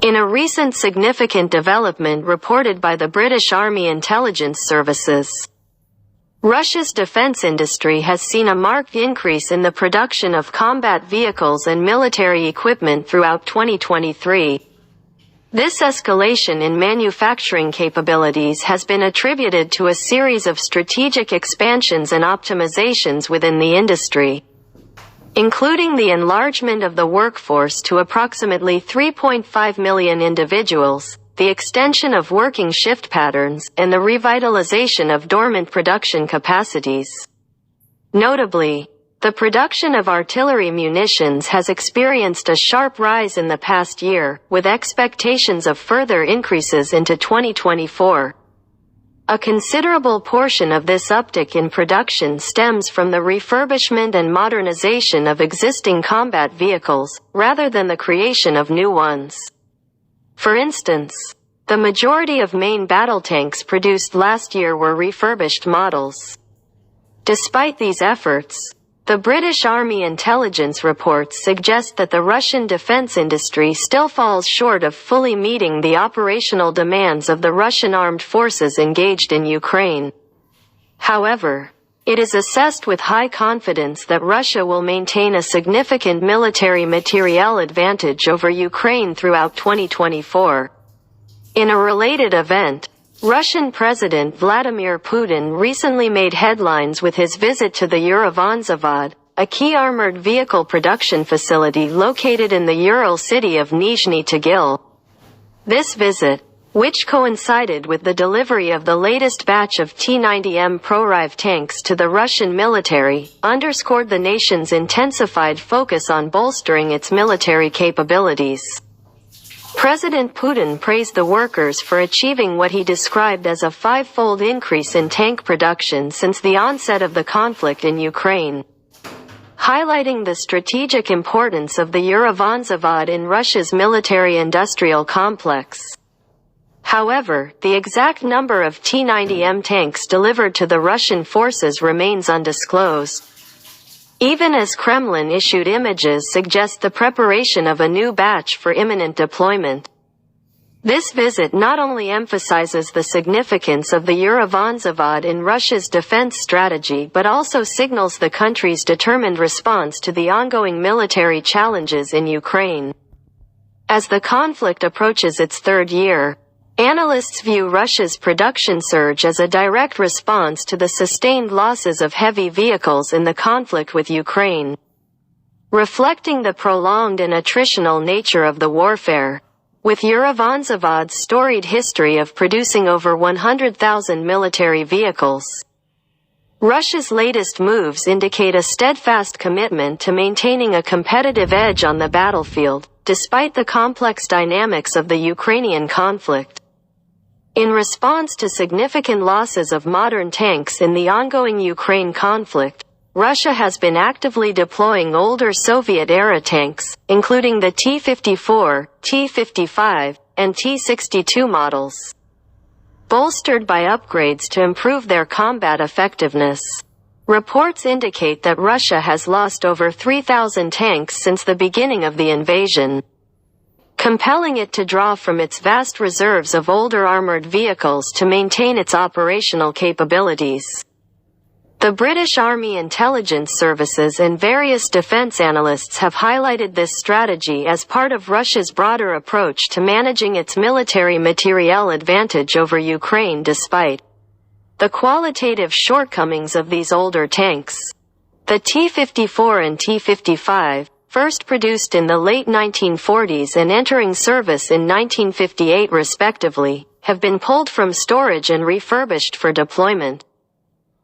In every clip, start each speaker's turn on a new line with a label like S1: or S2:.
S1: In a recent significant development reported by the British Army Intelligence Services, Russia's defense industry has seen a marked increase in the production of combat vehicles and military equipment throughout 2023. This escalation in manufacturing capabilities has been attributed to a series of strategic expansions and optimizations within the industry, including the enlargement of the workforce to approximately 3.5 million individuals, the extension of working shift patterns, and the revitalization of dormant production capacities. Notably, the production of artillery munitions has experienced a sharp rise in the past year, with expectations of further increases into 2024. A considerable portion of this uptick in production stems from the refurbishment and modernization of existing combat vehicles, rather than the creation of new ones. For instance, the majority of main battle tanks produced last year were refurbished models. Despite these efforts, the British Army intelligence reports suggest that the Russian defense industry still falls short of fully meeting the operational demands of the Russian armed forces engaged in Ukraine. However, it is assessed with high confidence that Russia will maintain a significant military materiel advantage over Ukraine throughout 2024. In a related event, Russian President Vladimir Putin recently made headlines with his visit to the Zavod, a key armored vehicle production facility located in the Ural city of Nizhny Tagil. This visit, which coincided with the delivery of the latest batch of T-90M Proryev tanks to the Russian military, underscored the nation's intensified focus on bolstering its military capabilities. President Putin praised the workers for achieving what he described as a five-fold increase in tank production since the onset of the conflict in Ukraine, highlighting the strategic importance of the Zavod in Russia's military-industrial complex. However, the exact number of T-90M tanks delivered to the Russian forces remains undisclosed, even as Kremlin issued images suggest the preparation of a new batch for imminent deployment. This visit not only emphasizes the significance of the Zavod in Russia's defense strategy but also signals the country's determined response to the ongoing military challenges in Ukraine. As the conflict approaches its third year, analysts view Russia's production surge as a direct response to the sustained losses of heavy vehicles in the conflict with Ukraine, reflecting the prolonged and attritional nature of the warfare. With Zavod's storied history of producing over 100,000 military vehicles, Russia's latest moves indicate a steadfast commitment to maintaining a competitive edge on the battlefield, despite the complex dynamics of the Ukrainian conflict. In response to significant losses of modern tanks in the ongoing Ukraine conflict, Russia has been actively deploying older Soviet-era tanks, including the T-54, T-55, and T-62 models, bolstered by upgrades to improve their combat effectiveness. Reports indicate that Russia has lost over 3,000 tanks since the beginning of the invasion, compelling it to draw from its vast reserves of older armored vehicles to maintain its operational capabilities. The British Army Intelligence Services and various defense analysts have highlighted this strategy as part of Russia's broader approach to managing its military materiel advantage over Ukraine despite the qualitative shortcomings of these older tanks. The T-54 and T-55, first produced in the late 1940s and entering service in 1958 respectively, have been pulled from storage and refurbished for deployment.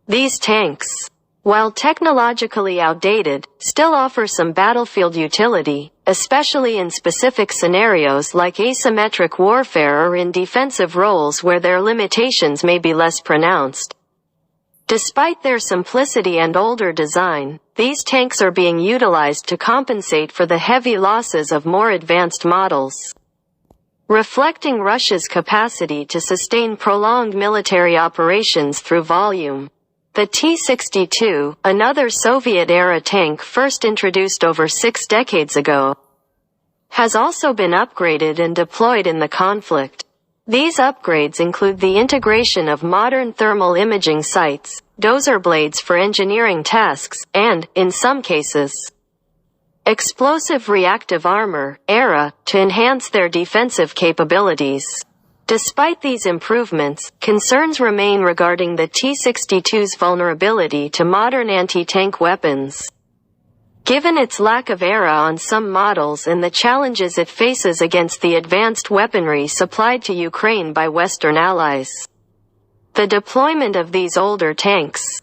S1: These tanks, while technologically outdated, still offer some battlefield utility, especially in specific scenarios like asymmetric warfare or in defensive roles where their limitations may be less pronounced. Despite their simplicity and older design, these tanks are being utilized to compensate for the heavy losses of more advanced models, reflecting Russia's capacity to sustain prolonged military operations through volume. The T-62, another Soviet-era tank first introduced over 6 decades ago, has also been upgraded and deployed in the conflict. These upgrades include the integration of modern thermal imaging sights, dozer blades for engineering tasks, and, in some cases, explosive reactive armor, ERA, to enhance their defensive capabilities. Despite these improvements, concerns remain regarding the T-62's vulnerability to modern anti-tank weapons. Given its lack of ERA on some models and the challenges it faces against the advanced weaponry supplied to Ukraine by Western allies. The deployment of these older tanks,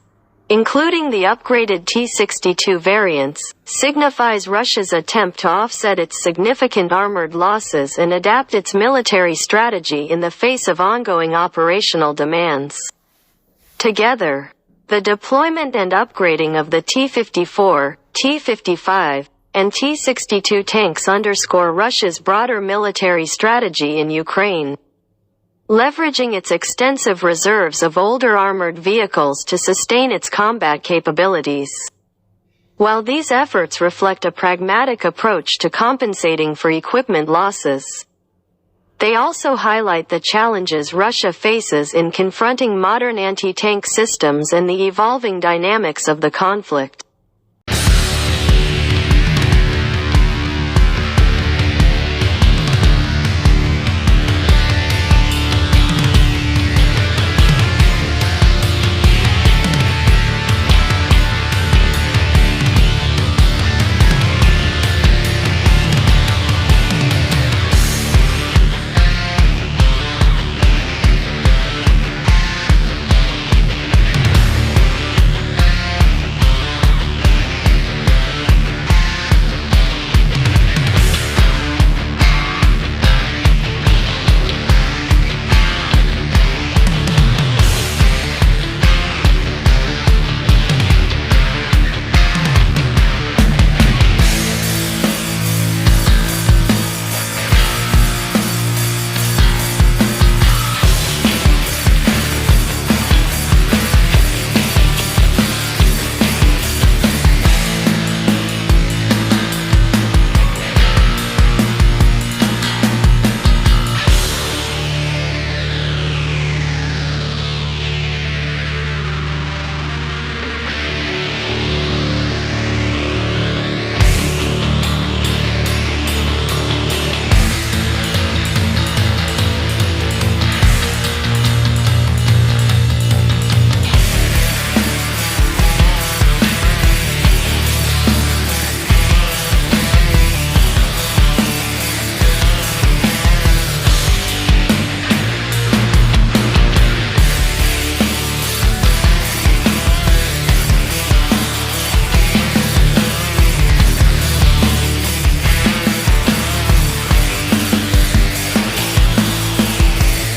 S1: including the upgraded T-62 variants, signifies Russia's attempt to offset its significant armored losses and adapt its military strategy in the face of ongoing operational demands. Together, the deployment and upgrading of the T-54, T-55, and T-62 tanks underscore Russia's broader military strategy in Ukraine, leveraging its extensive reserves of older armored vehicles to sustain its combat capabilities. While these efforts reflect a pragmatic approach to compensating for equipment losses, they also highlight the challenges Russia faces in confronting modern anti-tank systems and the evolving dynamics of the conflict.